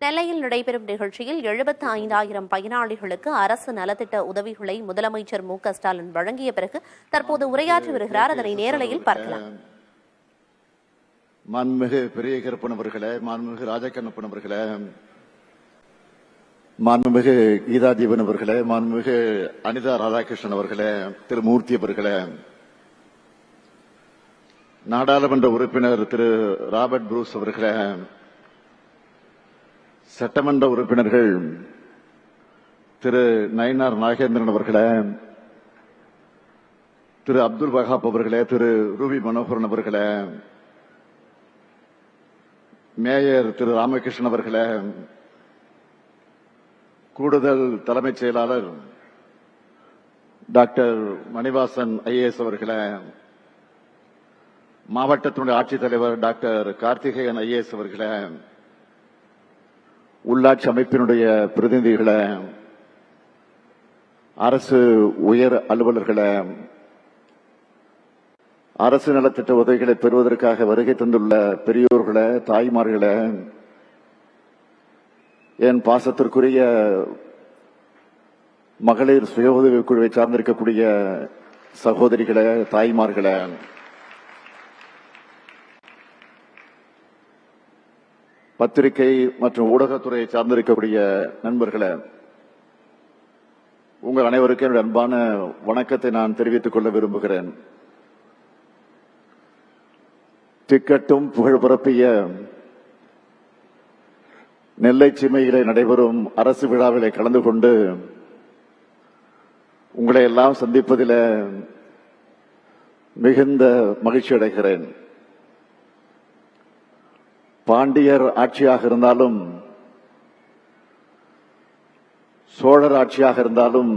நெல்லையில் நடைபெறும் நிகழ்ச்சியில் 75,000 பயனாளிகளுக்கு அரசு நலத்திட்ட உதவிகளை முதலமைச்சர் மு.க.ஸ்டாலின் வழங்கிய பிறகு தற்போது உரையாற்றி வருகிறார். அதனை நேரலையில் பார்க்கலாம். மாண்புமிகு பெரிய கருப்பன் அவர்களே, மாண்புமிகு ராஜகண்ணப்பன் அவர்களே, மாண்புமிகு கீதா ஜீவன் அவர்களே, மாண்புமிகு அனிதா ராதாகிருஷ்ணன் அவர்களே, திரு மூர்த்தி அவர்களே, நாடாளுமன்ற உறுப்பினர் திரு ராபர்ட் புரூஸ் அவர்களே, சட்டமன்ற உறுப்பினர்கள் திரு நயினார் நாகேந்திரன் அவர்களே, திரு அப்துல் வஹாப் அவர்களே, திரு ரூபி மனோகரன் அவர்களே, மேயர் திரு ராமகிருஷ்ணன் அவர்களே, கூடுதல் தலைமைச் செயலாளர் டாக்டர் மணிவாசன் ஐஏஎஸ் அவர்களே, மாவட்டத்தினுடைய ஆட்சித்தலைவர் டாக்டர் கார்த்திகேயன் ஐஏஎஸ் அவர்களே, உள்ளாட்சி அமைப்பினுடைய பிரதிநிதிகளே, அரசு உயர் அலுவலர்களே, அரசு நலத்திட்ட உதவிகளை பெறுவதற்காக வருகை தந்துள்ள பெரியோர்களே, தாய்மார்களே, என் பாசத்திற்குரிய மகளிர் சுய உதவிக் குழுவை சார்ந்திருக்கக்கூடிய சகோதரிகளே, தாய்மார்களே, பத்திரிகை மற்றும் ஊடகத்துறையை சார்ந்திருக்கக்கூடிய நண்பர்களே, உங்கள் அனைவருக்கும் என்னுடைய அன்பான வணக்கத்தை நான் தெரிவித்துக் கொள்ள விரும்புகிறேன். திக்கட்டும் புகழ் பரப்பிய நெல்லை சீமையிலே நடைபெறும் அரசு விழாவிலே கலந்து கொண்டு உங்களை எல்லாம் சந்திப்பதில் மிகுந்த மகிழ்ச்சி அடைகிறேன். பாண்டியர் ஆட்சியாக இருந்தாலும், சோழர் ஆட்சியாக இருந்தாலும்,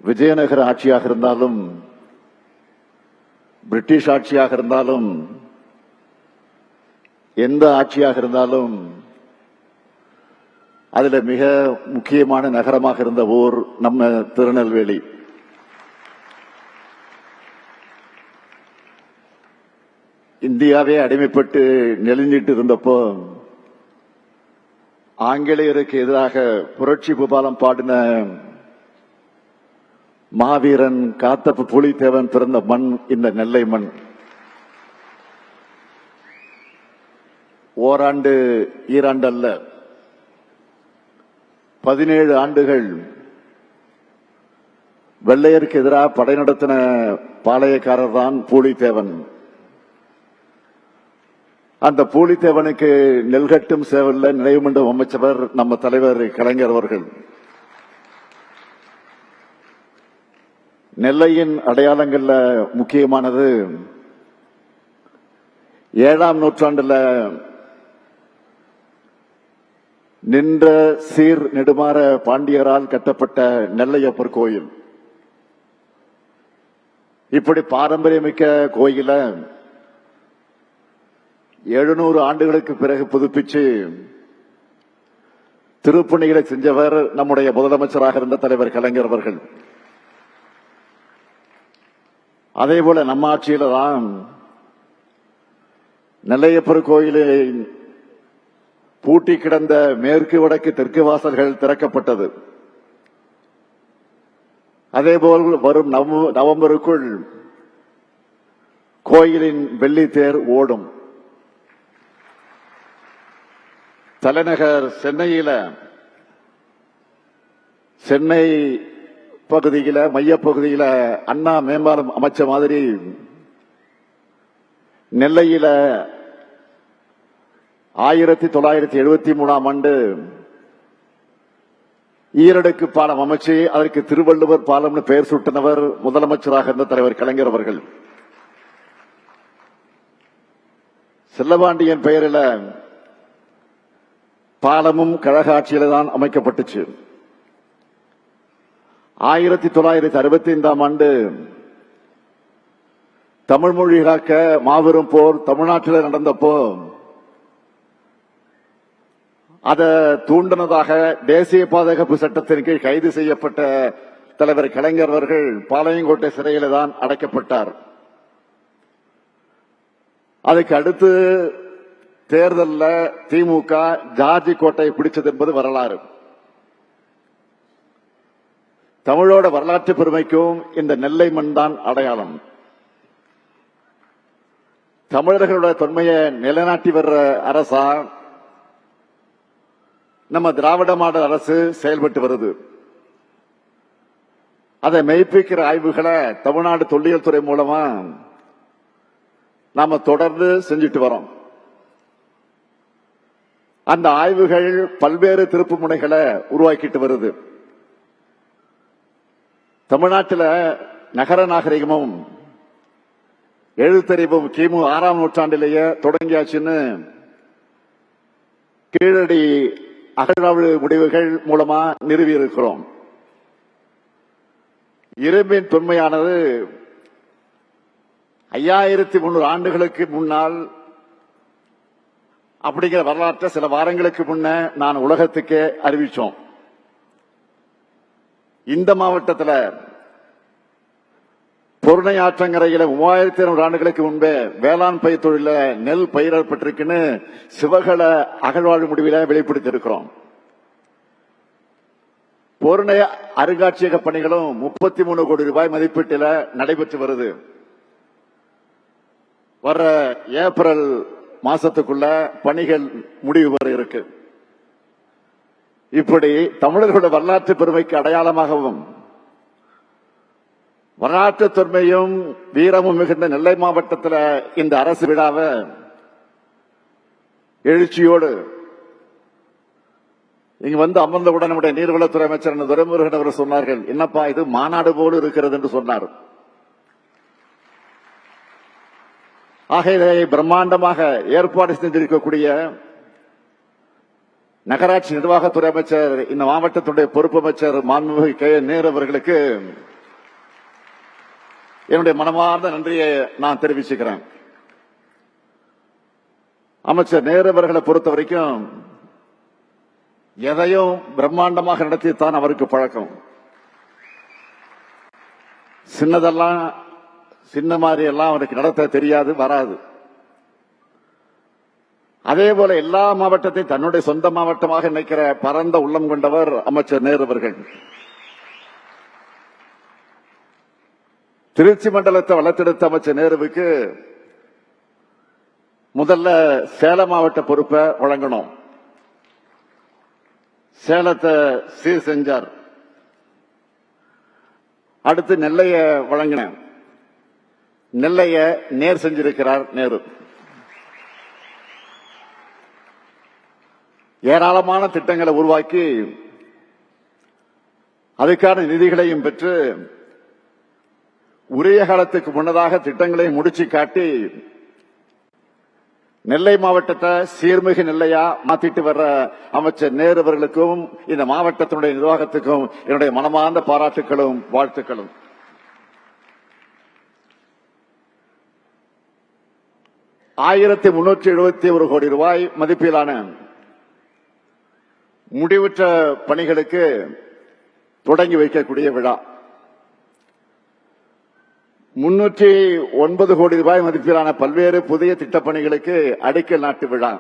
விஜயநகர ஆட்சியாக இருந்தாலும், பிரிட்டிஷ் ஆட்சியாக இருந்தாலும், எந்த ஆட்சியாக இருந்தாலும் அதுல மிக முக்கியமான நகரமாக இருந்த ஊர் நம்ம திருநெல்வேலி. இந்தியாவே அடிமைப்பட்டு நெளிஞ்சிட்டு இருந்தப்போ ஆங்கிலேயருக்கு எதிராக புரட்சி பூபாலம் பாடின மாவீரன் காத்தப்ப புலித்தேவன் பிறந்த மண் இந்த நெல்லை மண். ஓராண்டு ஈராண்டு அல்ல, 17 ஆண்டுகள் வெள்ளையருக்கு எதிராக படை நடத்தின பாளையக்காரர் தான் பூலித்தேவன். அந்த பூலித்தேவனுக்கு நெல்கட்டும் சேவல்ல நினைவு மண்டபம் அமைச்சவர் நம்ம தலைவர் கலைஞர் அவர்கள். நெல்லையின் அடையாளங்கள்ல முக்கியமானது 7ஆம் நூற்றாண்டுல நின்ற சீர் நெடுமாற பாண்டியரால் கட்டப்பட்ட நெல்லையப்பர் கோயில். இப்படி பாரம்பரியமிக்க கோயில 700 ஆண்டுகளுக்கு பிறகு புதுப்பிச்சு திருப்பணிகளை செஞ்சவர் நம்முடைய முதலமைச்சராக இருந்த தலைவர் கலைஞர் அவர்கள். அதே போல நம்ம ஆட்சியில தான் நெல்லையப்பர் கோயிலை பூட்டி கிடந்த மேற்கு வடக்கு தெற்கு வாசல்கள் திறக்கப்பட்டது. அதேபோல் வரும் நவம்பருக்குள் கோயிலின் வெள்ளி தேர் ஓடும். தலைநகர் சென்னை பகுதியில மையப்பகுதியில அண்ணா மேம்பாலம் அமைச்ச மாதிரி நெல்லையில 1973ஆம் ஆண்டு ஈரடுக்கு பாலம் அமைச்சு அதற்கு திருவள்ளுவர் பாலம்னு பெயர் சூட்டினவர் முதலமைச்சராக இருந்த தலைவர் கலைஞர் அவர்கள். செல்லபாண்டியன் பெயரில் பாலமும் கழக ஆட்சியில தான் அமைக்கப்பட்டுச்சு. 1965ஆம் ஆண்டு தமிழ் மொழி காக்க மாபெரும் போர் தமிழ்நாட்டில் நடந்தப்போ அதை தூண்டினதாக தேசிய பாதுகாப்பு சட்டத்தின் கீழ் கைது செய்யப்பட்ட தலைவர் கலைஞர் அவர்கள் பாளையங்கோட்டை சிறையில தான் அடைக்கப்பட்டார். அதுக்கு அடுத்து தேர்தல்ல திமுக ஜார்ஜி கோட்டையை பிடிச்சது என்பது வரலாறு. தமிழோட வரலாற்று பெருமைக்கும் இந்த நெல்லை மண் தான் அடையாளம். தமிழர்களுடைய தொன்மையை நிலைநாட்டி வர்ற அரசா நம்ம திராவிட மாடல் அரசு செயல்பட்டு வருது. அதை மெய்ப்பிக்கிற ஆய்வுகளை தமிழ்நாடு தொல்லியல் துறை மூலமா நாம தொடர்ந்து செஞ்சுட்டு வரோம். அந்த ஆய்வுகள் பல்வேறு திருப்பு முனைகளை உருவாக்கிட்டு வருது. தமிழ்நாட்டில் நகர நாகரிகமும் எழுத்தறிவும் கிமு 6ஆம் நூற்றாண்டிலேயே தொடங்கியாச்சுன்னு கீழடி அகழ்வாய்வு முடிவுகள் மூலமா நிறுவி இருக்கிறோம். இரும்பின் தொன்மையானது 5300 ஆண்டுகளுக்கு முன்னால் அப்படிங்கிற வரலாற்றை சில வாரங்களுக்கு முன்ன நான் உலகத்துக்கே அறிவிச்சோம். இந்த மாவட்டத்தில் பொருணை ஆற்றங்கரையில 3200 ஆண்டுகளுக்கு முன்பே வேளாண் பயிர் தொழில நெல் பயிரிடப்பட்டிருக்குன்னு சிவகல அகழ்வாழ்வு முடிவில வெளிப்படுத்தி இருக்கிறோம். பொருணை அருங்காட்சியக பணிகளும் 33 கோடி ரூபாய் மதிப்பீட்டில் நடைபெற்று வருது. வர்ற ஏப்ரல் மாசத்துக்குள்ள பணிகள் முடிவு வர இருக்கு. இப்படி தமிழர்களுடைய வரலாற்று பெருமைக்கு அடையாளமாகவும் வரலாற்று தொன்மையும் வீரமும் மிகுந்த நெல்லை மாவட்டத்தில் இந்த அரசு விழாவை எழுச்சியோடு இங்க வந்து அமர்ந்தவுடன் நம்முடைய நீர்வளத்துறை அமைச்சர் துரைமுருகன் அவர் சொன்னார்கள், என்னப்பா இது மாநாடு போல இருக்கிறது என்று சொன்னார். ஆக இதை பிரம்மாண்டமாக ஏற்பாடு செய்திருக்கக்கூடிய நகராட்சி நிர்வாகத்துறை அமைச்சர், இந்த மாவட்டத்துடைய பொறுப்பு அமைச்சர் மாண்புமிகு கே. நேரு அவர்களுக்கு என்னுடைய மனமார்ந்த நன்றியை நான் தெரிவிச்சுக்கிறேன். அமைச்சர் நேரு அவர்களை பொறுத்த வரைக்கும் எதையும் பிரம்மாண்டமாக நடத்தித்தான் அவருக்கு பழக்கம். சின்னதெல்லாம் சின்ன மாதிரி எல்லாம் அவருக்கு நடத்த தெரியாது, வராது. அதே போல எல்லா மாவட்டத்தையும் தன்னுடைய சொந்த மாவட்டமாக நினைக்கிற பரந்த உள்ளம் கொண்டவர் அமைச்சர் நேரு அவர்கள். திருச்சி மண்டலத்தை வளர்த்தெடுத்த அமைச்சர் நேருவுக்கு முதல்ல சேலம் மாவட்ட பொறுப்பை வழங்கணும். சேலத்தை சீர் செஞ்சார். அடுத்து நெல்லைய வழங்கினேன். நெல்லைய நேர் செஞ்சிருக்கிறார் நேரு. ஏராளமான திட்டங்களை உருவாக்கி அதுக்கான நிதிகளையும் பெற்று உரிய காலத்துக்கு முன்னதாக திட்டங்களை முடிச்சு காட்டி நெல்லை மாவட்டத்தை சீர்மிகு நெல்லையா மாத்திட்டு வர்ற அமைச்சர் நேரு அவர்களுக்கும் இந்த மாவட்டத்தினுடைய நிர்வாகத்துக்கும் என்னுடைய மனமார்ந்த பாராட்டுகளும் வாழ்த்துக்களும். $1371 கோடி ரூபாய் மதிப்பிலான முடிவுற்ற பணிகளுக்கு தொடங்கி வைக்கக்கூடிய விழா. 309 கோடி ரூபாய் மதிப்பிலான பல்வேறு புதிய திட்டப்பணிகளுக்கு அடிக்கல் நாட்டு விழா.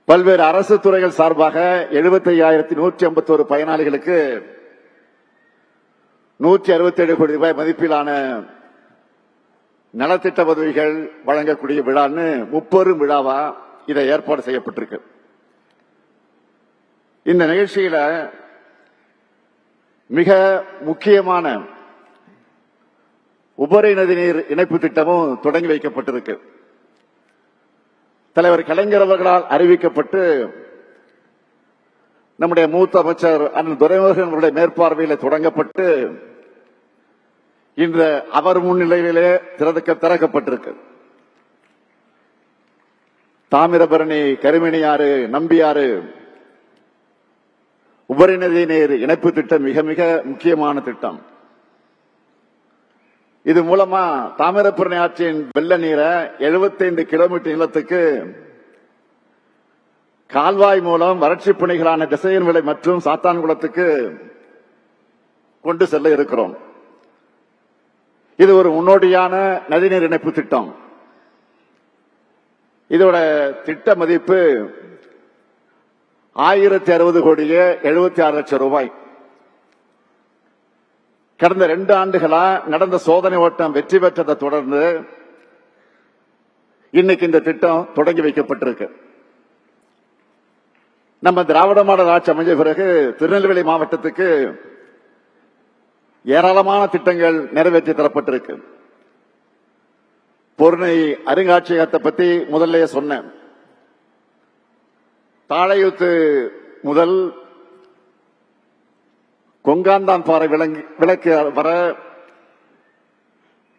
பல்வேறு அரசு துறைகள் சார்பாக 75,151 பயனாளிகளுக்கு 167 கோடி ரூபாய் மதிப்பிலான நலத்திட்ட உதவிகள் வழங்கக்கூடிய விழான்னு முப்பெரும் விழாவா இதை ஏற்பாடு செய்யப்பட்டிருக்கு. இந்த நிகழ்ச்சியில மிக முக்கியமான உபரி நதிநீர் இணைப்பு திட்டமும் தொடங்கி வைக்கப்பட்டிருக்கு. தலைவர் கலைஞர் அவர்களால் அறிவிக்கப்பட்டு நம்முடைய மூத்த அமைச்சர் அண்ணன் துரைமுருகன் அவருடைய மேற்பார்வையில் தொடங்கப்பட்டு இன்று அவர் முன்னிலையிலே திறக்கப்பட்டிருக்கு. தாமிரபரணி, கருமணியாறு, நம்பியாறு உபரி நதி நீர் இணைப்பு திட்டம் மிக மிக முக்கியமான திட்டம். இது மூலமா தாமிரபரணி ஆற்றின் வெள்ள நீரை 75 கிலோமீட்டர் நீளத்துக்கு கால்வாய் மூலம் வறட்சி பணிகளான திசையன் விளை மற்றும் சாத்தான்குளத்துக்கு கொண்டு செல்ல இருக்கிறோம். இது ஒரு முன்னோடியான நதிநீர் இணைப்பு திட்டம். இதோட திட்ட மதிப்பு 1060 கோடியே 76 லட்சம் ரூபாய். கடந்த 2 ஆண்டுகளா நடந்த சோதனை ஓட்டம் வெற்றி பெற்றதை தொடர்ந்து இன்னைக்கு இந்த திட்டம் தொடங்கி வைக்கப்பட்டிருக்கு. நம்ம திராவிட மாடல் ஆட்சி அமைஞ்ச பிறகு திருநெல்வேலி மாவட்டத்துக்கு ஏராளமான திட்டங்கள் நிறைவேற்றி தரப்பட்டிருக்கு. பொருணை அருங்காட்சியகத்தை பத்தி முதல்ல சொன்னேன். தாழையூத்து முதல் கொங்காந்தான் பாறை விளக்கு வர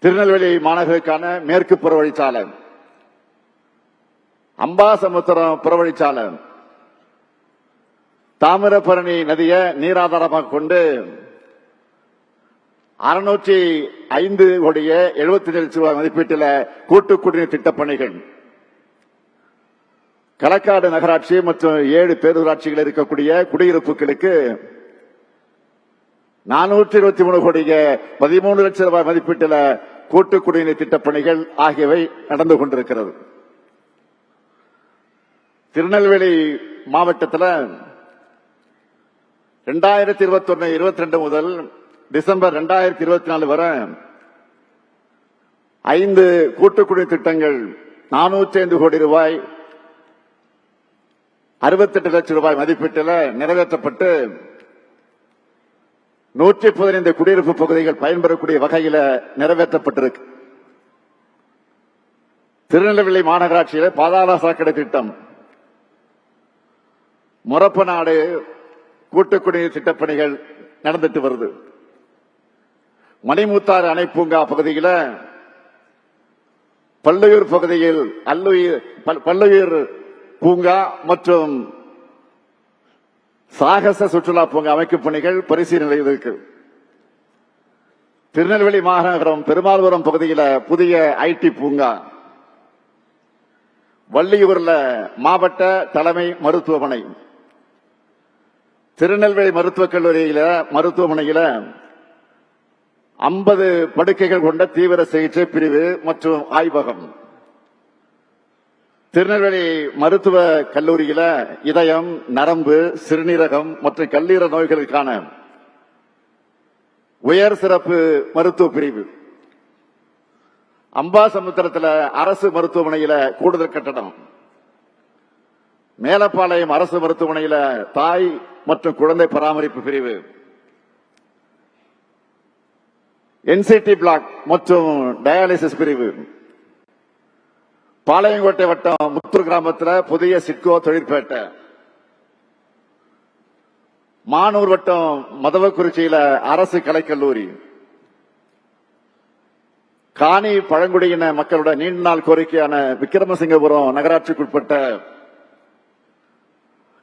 திருநெல்வேலி மாநகருக்கான மேற்கு புறவழிச்சாலை, அம்பாசமுத்திரம் புறவழிச்சாலை, தாமிரபரணி நதியை நீராதாரமாக கொண்டு 605 கோடியே 77 லட்சம் ரூபாய் மதிப்பீட்டில் கூட்டு குடிநீர் திட்டப் பணிகள், களக்காடு நகராட்சி மற்றும் 7 பேரூராட்சிகள் இருக்கக்கூடிய குடியிருப்புகளுக்கு 423 கோடியே 13 லட்சம் ரூபாய் மதிப்பீட்டில் கூட்டு குடிநீர் திட்டப் பணிகள் ஆகியவை நடந்து கொண்டிருக்கிறது. திருநெல்வேலி மாவட்டத்தில் 2021-22 முதல் டிசம்பர் 2024 வரை 5 கூட்டு குடிநீர் திட்டங்கள் 405 கோடி ரூபாய் 68 லட்சம் ரூபாய் மதிப்பீட்டில் நிறைவேற்றப்பட்டு 115 குடியிருப்பு பகுதிகள் பயன்பெறக்கூடிய வகையில் நிறைவேற்றப்பட்டிருக்கு. திருநெல்வேலி மாநகராட்சியில் பாதாள சாக்கடை திட்டம், முரப்பநாடு கூட்டு குடிநீர் திட்டப்பணிகள் நடந்துட்டு வருது. மணிமுத்தாறு அணை பூங்கா பகுதியில் பல்லுயிர் பகுதியில் பல்லுயிர் பூங்கா மற்றும் சாகச சுற்றுலா பூங்கா அமைக்கும் பணிகள் பரிசீலனையில் இருக்கு. திருநெல்வேலி மாநகரம் பெருமாள்புரம் பகுதியில் புதிய ஐடி பூங்கா, வள்ளியூர்ல மாவட்ட தலைமை மருத்துவமனை, திருநெல்வேலி மருத்துவக் கல்லூரியில மருத்துவமனையில 50 படுக்கைகள் கொண்ட தீவிர சிகிச்சை பிரிவு மற்றும் ஆய்வகம், திருநெல்வேலி மருத்துவ கல்லூரியில இதயம், நரம்பு, சிறுநீரகம் மற்றும் கல்லீரல் நோய்களுக்கான உயர் சிறப்பு மருத்துவ பிரிவு, அம்பாசமுத்திரத்தில் அரசு மருத்துவமனையில கூடுதல் கட்டடம், மேலப்பாளையம் அரசு மருத்துவமனையில தாய் மற்றும் குழந்தை பராமரிப்பு பிரிவு, என்சிடி பிளாக் மற்றும் டயாலிசிஸ் பிரிவு, பாளையங்கோட்டை வட்டம் முத்தூர் கிராமத்தில் புதிய சிட்கோ தொழிற்பேட்டை, மானூர் வட்டம் மதவக்குறிச்சியில அரசு கலைக்கல்லூரி, காணி பழங்குடியின மக்களோட நீண்ட நாள் கோரிக்கையான விக்கிரமசிங்கபுரம் நகராட்சிக்குட்பட்ட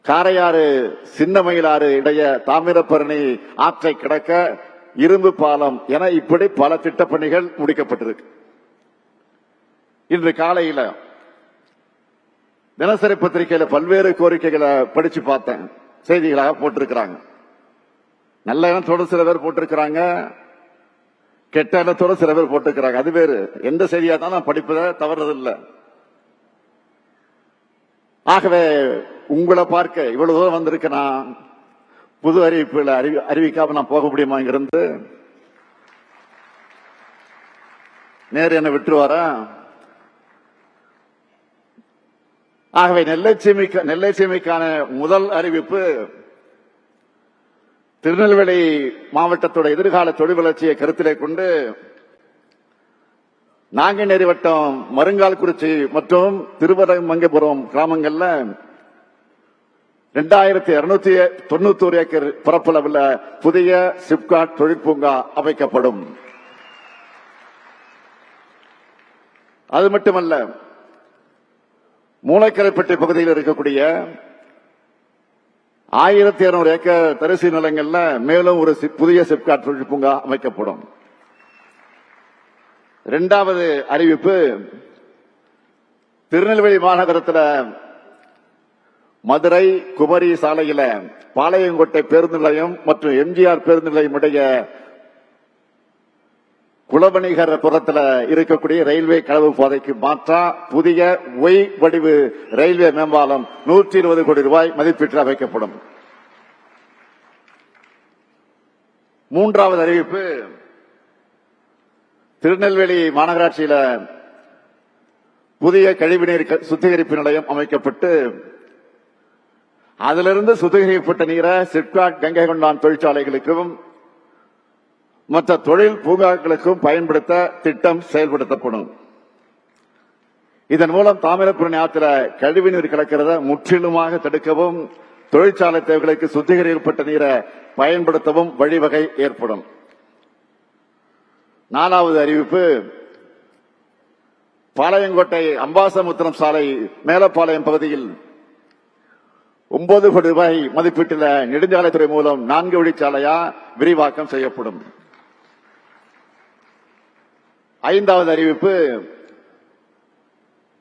காரையாறு சின்னமயிலாறு இடைய தாமிரபரணி ஆற்றை கடக்க இரும்பு பாலம் என இப்படி பல திட்டப்பணிகள் முடிக்கப்பட்டிருக்கு. இன்று காலையில தினசரி பத்திரிகையில பல்வேறு கோரிக்கைகளை படிச்சு பார்த்தேன், செய்திகளாக போட்டிருக்கிறாங்க. நல்ல எண்ணத்தோடு சில பேர் போட்டிருக்கிறாங்க, கெட்ட எண்ணத்தோடு சில பேர் போட்டிருக்கிறாங்க. அது வேறு, எந்த செய்தியா தான் நான் படிப்பதை தவறுதில்லை. ஆகவே உங்களை பார்க்க இவ்வளவு தூரம் வந்திருக்க நான் புது அறிவிப்புகளை அறிவிக்காம நான் போக முடியுமா? இங்கிருந்து நேரு என்ன விட்டுருவாரா? ஆகவே நெல்லை சீமைக்கான முதல் அறிவிப்பு திருநெல்வேலி மாவட்டத்தோட எதிர்கால தொழில் வளர்ச்சியை கருத்திலே கொண்டு நாங்குநேரி வட்டம் மருங்கால்குறிச்சி மற்றும் திருவரமங்கபுரம் கிராமங்கள்ல 2291 ஏக்கர் பரப்பளவில் புதிய சிப்காட் தொழிற்பூங்கா அமைக்கப்படும். அது மட்டுமல்ல, மூளைக்கரைப்பட்டி பகுதியில் இருக்கக்கூடிய 1200 ஏக்கர் தரிசு நிலங்கள்ல மேலும் ஒரு புதிய சிப்காட் தொழிற்பூங்கா அமைக்கப்படும். இரண்டாவது அறிவிப்பு, திருநெல்வேலி மாநகரத்தில் மதுரை குமரி சாலையில பாளையங்கோட்டை பேருந்து நிலையம் மற்றும் எம்ஜிஆர் பேருந்து நிலையம் இடையே குலவணிகர் புறத்துல இருக்கக்கூடிய ரயில்வே களவு பாதைக்கு மாற்றா புதிய ஒய் வடிவு ரயில்வே மேம்பாலம் 120 கோடி ரூபாய் மதிப்பீட்டில் அமைக்கப்படும். மூன்றாவது அறிவிப்பு, திருநெல்வேலி மாநகராட்சியில புதிய கழிவுநீர் சுத்திகரிப்பு நிலையம் அமைக்கப்பட்டு அதிலிருந்து சுத்திகரிக்கப்பட்ட நீரை சிப்காட் கங்கை கொண்டான் தொழிற்சாலைகளுக்கும் மற்ற தொழில் பூங்காக்களுக்கும் பயன்படுத்த திட்டம் செயல்படுத்தப்படும். இதன் மூலம் தாமிரபரணி ஆற்றில கழிவுநீர் கலக்கிறத முற்றிலுமாக தடுக்கவும் தொழிற்சாலை தேவைகளுக்கு சுத்திகரிக்கப்பட்ட நீரை பயன்படுத்தவும் வழிவகை ஏற்படும். நாலாவது அறிவிப்பு, பாளையங்கோட்டை அம்பாசமுத்திரம் சாலை மேலப்பாளையம் பகுதியில் 9 கோடி ரூபாய் மதிப்பீட்டில் நெடுஞ்சாலைத்துறை மூலம் 4 வழிச்சாலையா விரிவாக்கம் செய்யப்படும். ஐந்தாவது அறிவிப்பு,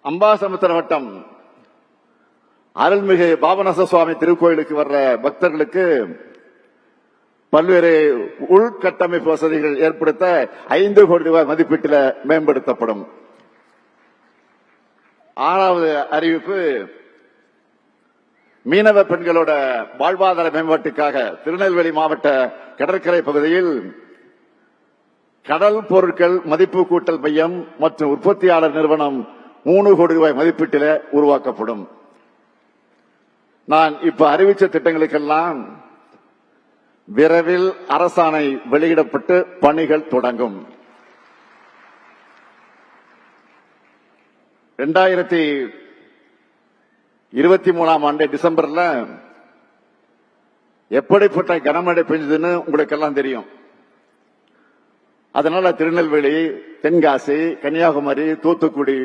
அம்பாசமுத்திரம் வட்டம் அருள்மிகு பாபநாச சுவாமி திருக்கோயிலுக்கு வர்ற பக்தர்களுக்கு பல்வேறு உள்கட்டமைப்பு வசதிகள் ஏற்படுத்த 5 கோடி ரூபாய் மதிப்பீட்டில் மேம்படுத்தப்படும். ஆறாவது அறிவிப்பு, மீனவ பெண்களோட வாழ்வாதார மேம்பாட்டுக்காக திருநெல்வேலி மாவட்ட கடற்கரை பகுதியில் கடல் பொருட்கள் மதிப்பு கூட்டல் மையம் மற்றும் உற்பத்தியாளர் நிறுவனம் 3 கோடி ரூபாய் மதிப்பீட்டில் உருவாக்கப்படும். நான் இப்ப அறிவிச்ச திட்டங்களுக்கெல்லாம் விரைவில் அரசாணை வெளியிடப்பட்டு பணிகள் தொடங்கும். 2023 ஆண்டு டிசம்பர்ல எப்படிப்பட்ட கனமழை பெஞ்சதுன்னு உங்களுக்கு எல்லாம் தெரியும். அதனால திருநெல்வேலி, தென்காசி, கன்னியாகுமரி, தூத்துக்குடி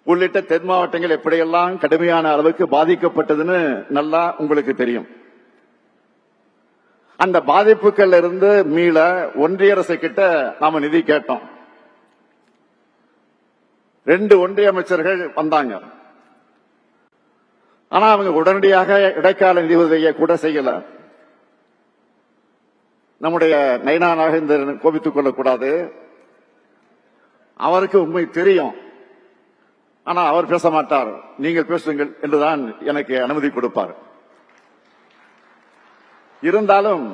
உள்ளிட்ட தென் மாவட்டங்கள் எப்படியெல்லாம் கடுமையான அளவுக்கு பாதிக்கப்பட்டதுன்னு நல்லா உங்களுக்கு தெரியும். அந்த பாதிப்புகள் இருந்து மீள ஒன்றிய அரசு கிட்ட நாம நிதி கேட்டோம். 2 ஒன்றிய அமைச்சர்கள் வந்தாங்க. ஆனா அவங்க உடனடியாக இடைக்கால நிதி உதவியை கூட செய்யல. நம்முடைய நைனா நாகேந்திரன் கோபித்துக் கொள்ளக்கூடாது, அவருக்கு உண்மை தெரியும். ஆனா அவர் பேச மாட்டார். நீங்கள் பேசுங்கள் என்றுதான் எனக்கு அனுமதி கொடுப்பார். இருந்தாலும்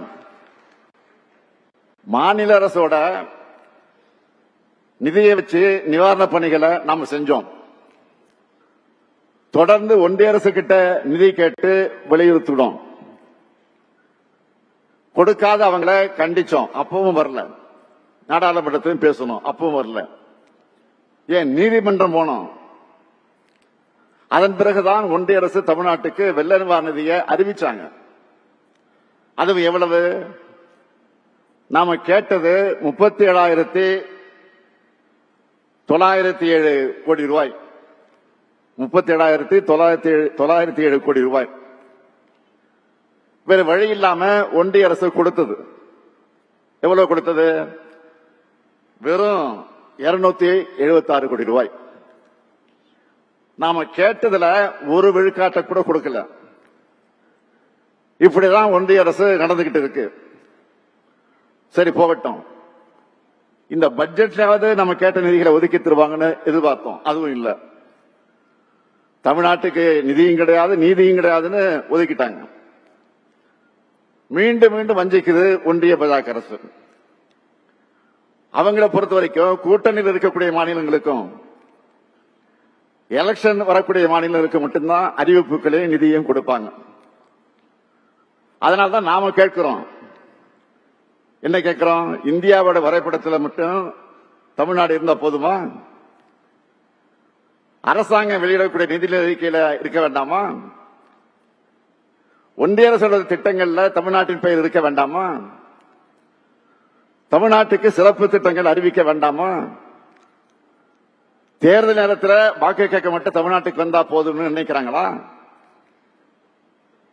மாநில அரசோட நிதியை வச்சு நிவாரண பணிகளை நாம செஞ்சோம். தொடர்ந்து ஒன்றிய அரசு கிட்ட நிதி கேட்டு வலியுறுத்தினோம். கொடுக்காத அவங்கள கண்டிச்சோம், அப்பவும் வரல. நாடாளுமன்றத்திலும் பேசணும், அப்பவும் வரல. ஏன் நீதிமன்றம் போனோம். அதன் பிறகுதான் ஒன்றிய அரசு தமிழ்நாட்டுக்கு வெள்ள நிவாரண நிதியை அறிவிச்சாங்க. அது எவ்வளவு? நாம கேட்டது 37,907 கோடி ரூபாய். 37,907 கோடி ரூபாய். வேற வழி இல்லாம ஒன்றிய அரசு கொடுத்தது. எவ்வளவு கொடுத்தது? வெறும் 276 கோடி ரூபாய். நாம கேட்டதுல ஒரு விழுக்காட்ட கூட கொடுக்கல. இப்படிதான் ஒன்றிய அரசு நடந்துகிட்டு இருக்கு. சரி போகட்டும், இந்த பட்ஜெட்லாவது நம்ம கேட்ட நிதிகளை ஒதுக்கி தருவாங்கன்னு எதிர்பார்த்தோம். அதுவும் இல்ல. தமிழ்நாட்டுக்கு நிதியும் கிடையாது, நீதியும் கிடையாதுன்னு ஒதுக்கிட்டாங்க. மீண்டும் மீண்டும் வஞ்சிக்குது ஒன்றிய பாஜக அரசு. அவங்களை பொறுத்த வரைக்கும் கூட்டணியில் இருக்கக்கூடிய மாநிலங்களுக்கும் எலெக்ஷன் வரக்கூடிய மாநிலங்களுக்கு மட்டும்தான் அறிவிப்புகளையும் நிதியும் கொடுப்பாங்க. அதனால்தான் நாம கேட்கிறோம். என்ன கேட்கிறோம்? இந்தியாவோட வரைபடத்தில் மட்டும் தமிழ்நாடு இருந்தா போதுமா? அரசாங்கம் வெளியிடக்கூடிய நிதி அறிக்கையில இருக்க வேண்டாமா? ஒன்றிய அரசோட திட்டங்கள்ல தமிழ்நாட்டின் பெயர் இருக்க வேண்டாமா? தமிழ்நாட்டுக்கு சிறப்பு திட்டங்கள் அறிவிக்க வேண்டாமா? தேர்தல் நேரத்தில் வாக்கு கேட்க மட்டும் தமிழ்நாட்டுக்கு வந்தா போதும்னு நினைக்கிறாங்களா?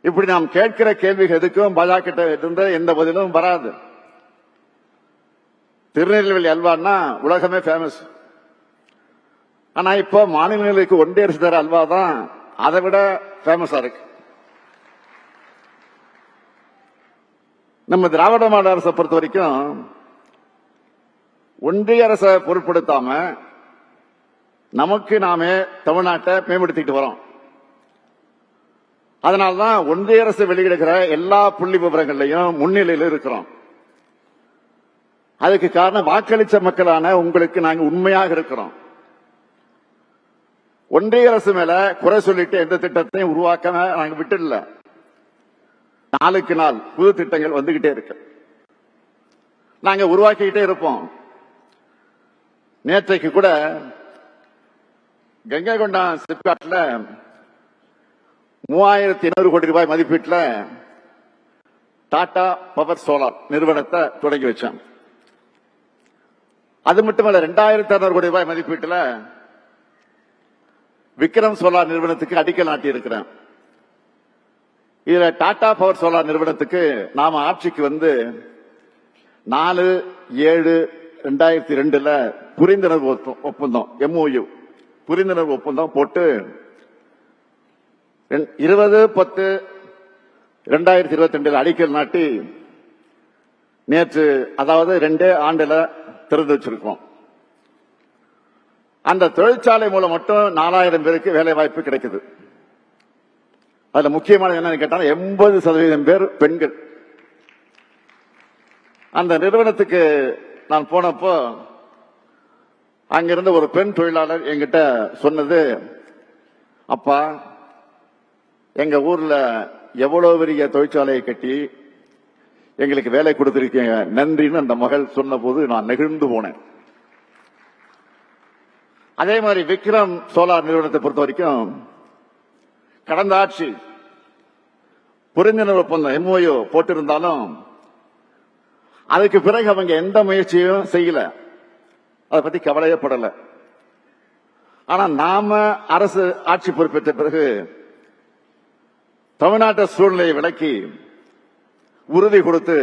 இப்படி நாம் கேட்கிற கேள்விகள் எதுக்கும் பாஜக இருந்து எந்த பதிலும் வராது. திருநெல்வேலி அல்வான்னா உலகமே ஃபேமஸ். ஆனா இப்போ மாநிலங்களுக்கு ஒன்றிய அரசு தர அல்வா தான் அதை விட ஃபேமஸா இருக்கு. நம்ம திராவிட மாடல் அரசை பொறுத்த வரைக்கும் ஒன்றிய அரசை பொருட்படுத்தாம நமக்கு நாமே தமிழ்நாட்டை மேம்படுத்திட்டு வரோம். அதனால்தான் ஒன்றிய அரசு வெளியிடுகிற எல்லா புள்ளி விவரங்களையும் முன்னிலையில் இருக்கிறோம். அதுக்கு காரணம் வாக்களிச்ச மக்களான உங்களுக்கு நாங்க உண்மையாக இருக்கிறோம். ஒன்றிய அரசு மேல குறை சொல்லிட்டு எந்த திட்டத்தையும் உருவாக்க நாங்க விட்டுல. நாளுக்கு நாள் புது திட்டங்கள் வந்துகிட்டே இருக்கு, நாங்க உருவாக்கிக்கிட்டே இருப்போம். நேற்றைக்கு கூட கங்கை கொண்டா சிப்காட்ல 3200 கோடி ரூபாய் மதிப்பீட்டில் டாடா பவர் சோலார் நிறுவனத்தை தொடங்கி வச்சோம். அது மட்டுமல்ல, 2600 கோடி ரூபாய் மதிப்பீட்டில் விக்ரம் சோலார் நிறுவனத்துக்கு அடிக்கல் நாட்டி இருக்கிறேன். இதுல டாடா பவர் சோலார் நிறுவனத்துக்கு நாம ஆட்சிக்கு வந்து 4/7/2002 புரிந்துணர்வு ஒப்பந்தம் MOU புரிந்துணர்வு ஒப்பந்தம் போட்டு 20/10/2022 அடிக்கல் நாட்டி நேற்று, அதாவது 2 ஆண்டுல திறந்து வச்சிருக்கோம். அந்த தொழிற்சாலை மூலம் மட்டும் 4000 பேருக்கு வேலை வாய்ப்பு கிடைக்குது. அதுல முக்கியமானது என்னன்னு கேட்டா 80% பேர் பெண்கள். அந்த நிறுவனத்துக்கு நான் போனப்போ அங்கிருந்த ஒரு பெண் தொழிலாளர் என்கிட்ட சொன்னது, அப்பா எங்க ஊர்ல எவ்வளவு பெரிய தொழிற்சாலையை கட்டி எங்களுக்கு வேலை கொடுத்திருக்கீங்க, நன்றின்னு அந்த மகள் சொன்ன போது நான் நெகிழ்ந்து போனேன். அதே மாதிரி விக்ரம் சோலார் நிறுவனத்தை பொறுத்த வரைக்கும் கடந்த ஆட்சி புரிந்துணர்வு ஒப்பந்தம் MOU போட்டிருந்தாலும் அதுக்கு பிறகு அவங்க எந்த முயற்சியும் செய்யல, அதை பத்தி கவலையப்படல. ஆனா நாம அரசு ஆட்சி பொறுப்பேற்ற பிறகு தமிழ்நாட்டு சூழ்நிலையை விளக்கி உறுதி கொடுத்து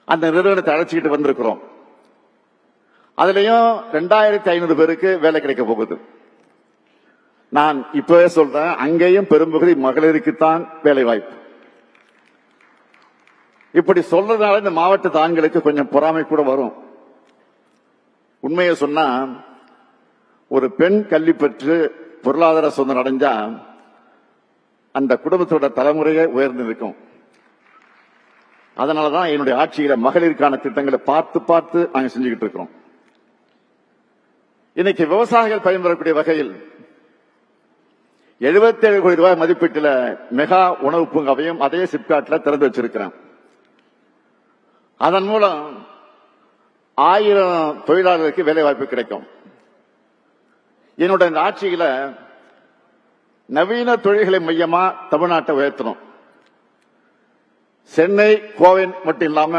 அந்த நிறுவனத்தை அழைச்சிக்கிட்டு வந்திருக்கிறோம். அதுலயும் 2500 பேருக்கு வேலை கிடைக்க போகுது. நான் இப்பவே சொல்றேன், அங்கேயும் பெரும்பகுதி மகளிருக்குத்தான் வேலை வாய்ப்பு. இப்படி சொல்றதுனால இந்த மாவட்ட ஆண்களுக்கு கொஞ்சம் பொறாமை கூட வரும். உண்மையை சொன்னா, ஒரு பெண் கல்வி பெற்று பொருளாதார சுதந்திரம் அடைஞ்சா அந்த குடும்பத்தோட தலைமுறையே உயர்ந்து இருக்கும். அதனாலதான் என்னுடைய ஆட்சியில மகளிருக்கான திட்டங்களை பார்த்து பார்த்து நாங்க செஞ்சுக்கிட்டு இருக்கிறோம். இன்னைக்கு விவசாயிகள் பயன்பெறக்கூடிய வகையில் 77 கோடி ரூபாய் மதிப்பீட்டில் மெகா உணவு பூங்காவையும் அதே சிப்காட்ல திறந்து வச்சிருக்கிறேன். அதன் மூலம் 1000 தொழிலாளர்களுக்கு வேலை வாய்ப்பு கிடைக்கும். என்னுடைய இந்த ஆட்சியில நவீன தொழில்களை மையமா தமிழ்நாட்டை உயர்த்தணும். சென்னை, கோவை மட்டும் இல்லாம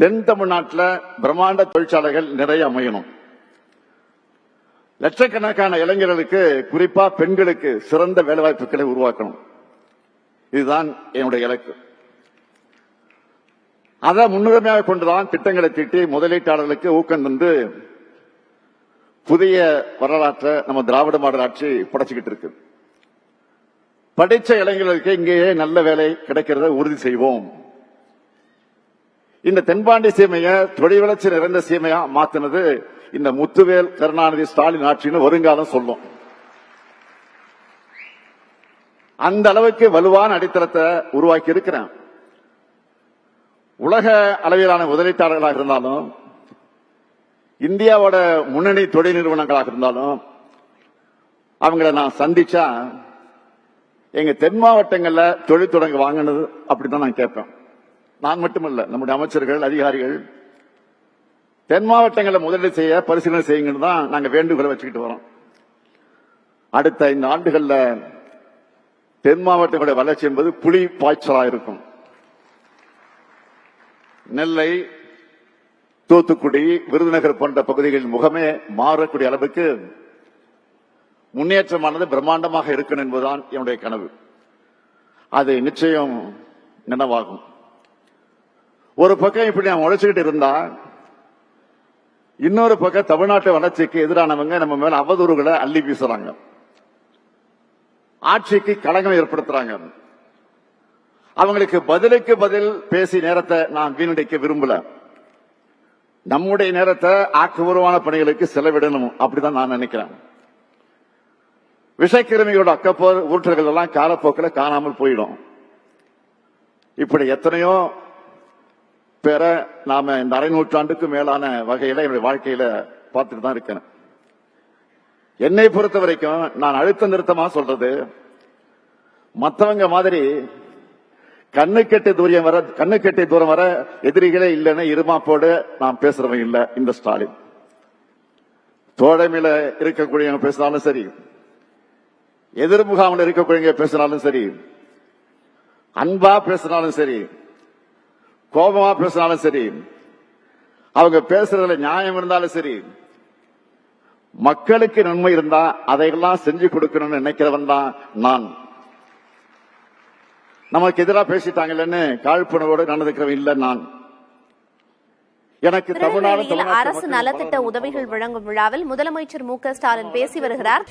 தென் தமிழ்நாட்டில் பிரம்மாண்ட தொழிற்சாலைகள் நிறைய அமையணும். லட்சக்கணக்கான இளைஞர்களுக்கு, குறிப்பா பெண்களுக்கு சிறந்த வேலைவாய்ப்புகளை உருவாக்கணும். இதுதான் என்னுடைய இலக்கு. அதை முன்னுரிமையாக கொண்டுதான் திட்டங்களை தீட்டி முதலீட்டாளர்களுக்கு ஊக்கம் தந்து புதிய வரலாற்றை நம்ம திராவிட மாடல் ஆட்சி படைச்சுக்கிட்டு இருக்கு. படிச்ச இளைஞர்களுக்கு இங்கேயே நல்ல வேலை கிடைக்கிறத உறுதி செய்வோம். இந்த தென்பாண்டி சீமையை தொழில் வளர்ச்சி நிறைந்த சீமையா மாத்தினது இந்த முத்துவேல் கருணாநிதி ஸ்டாலின் ஆட்சின்னு வருங்காலம் சொல்லும். அந்த அளவுக்கு வலுவான அடித்தளத்தை உருவாக்கி இருக்கிறேன். உலக அளவிலான முதலீட்டாளர்களாக இருந்தாலும், இந்தியாவோட முன்னணி தொழில் நிறுவனங்களாக இருந்தாலும், அவங்கள நான் சந்திச்சா எங்க தென் மாவட்டங்கள்ல தொழில் தொடங்க வாங்கினது அப்படித்தான் நான் கேட்பேன். நான் மட்டுமல்ல, நம்முடைய அமைச்சர்கள், அதிகாரிகள் தென் மாவட்டங்களில் முதலீடு செய்ய பரிசீலனை செய்யுங்கன்னு தான் நாங்க வேண்டுகோளை வச்சுக்கிட்டு வரோம். அடுத்த 5 ஆண்டுகள்ல தென் மாவட்டங்களுடைய வளர்ச்சி என்பது புலி பாய்ச்சலா இருக்கும். நெல்லை, தூத்துக்குடி, விருதுநகர் போன்ற பகுதிகளின் முகமே மாறக்கூடிய அளவுக்கு முன்னேற்றமானது பிரம்மாண்டமாக இருக்கணும் என்பதுதான் என்னுடைய கனவு. அது நிச்சயம் நினைவாகும். ஒரு பக்கம் இப்படி நாம் உழைச்சுக்கிட்டு இருந்தா, இன்னொரு பக்கம் தமிழ்நாட்டு வளர்ச்சிக்கு எதிரானவங்க நம்ம மேல அவதூறுகளை அள்ளி வீசுறாங்க, ஆட்சிக்கு களங்கம் ஏற்படுத்துறாங்க. அவங்களுக்கு பதிலுக்கு பதில் பேசி நேரத்தை நான் வீணடிக்க விரும்பல. நம்முடைய நேரத்தை ஆக்கப்பூர்வமான பணிகளுக்கு செலவிடணும் அப்படிதான் நான் நினைக்கிறேன். விஷக்கிருமிகளோட அக்கப்போ ஊற்றங்கள் எல்லாம் காலப்போக்கில் காணாமல் போயிடும். இப்படி எத்தனையோ பேரை நாம இந்த அரை நூற்றாண்டுக்கு மேலான வகையில என்னுடைய வாழ்க்கையில பார்த்துட்டு தான் இருக்கேன். என்னை பொறுத்த வரைக்கும் நான் அழுத்த நிறுத்தமா சொல்றது, மற்றவங்க மாதிரி கண்ணுக்கெட்டி தூரம் வர எதிரிகளே இல்லைன்னு இருமாப்போடு நான் பேசுறவங்க இல்ல. இந்த ஸ்டாலின் தோழமையில இருக்கக்கூடியவங்க பேசினாலும் சரி, எதிர்முகாமில் இருக்கக்கூடியவங்க பேசினாலும் சரி, அன்பா பேசினாலும் சரி, கோபமா பேசினாலும் சரி, அவங்க பேசுறதுல நியாயம் இருந்தாலும் சரி, மக்களுக்கு நன்மை இருந்தா அதையெல்லாம் செஞ்சு கொடுக்கணும்னு நினைக்கிறவன் தான் நான். நமக்கு எதிராக பேசிட்டாங்கன்னு காழ்ப்புணர்வோடு நடந்துக்கிறவன் இல்ல நான். எனக்கு அரசு நலத்திட்ட உதவிகள் வழங்கும் விழாவில் முதலமைச்சர் மு க ஸ்டாலின் பேசி வருகிறார்.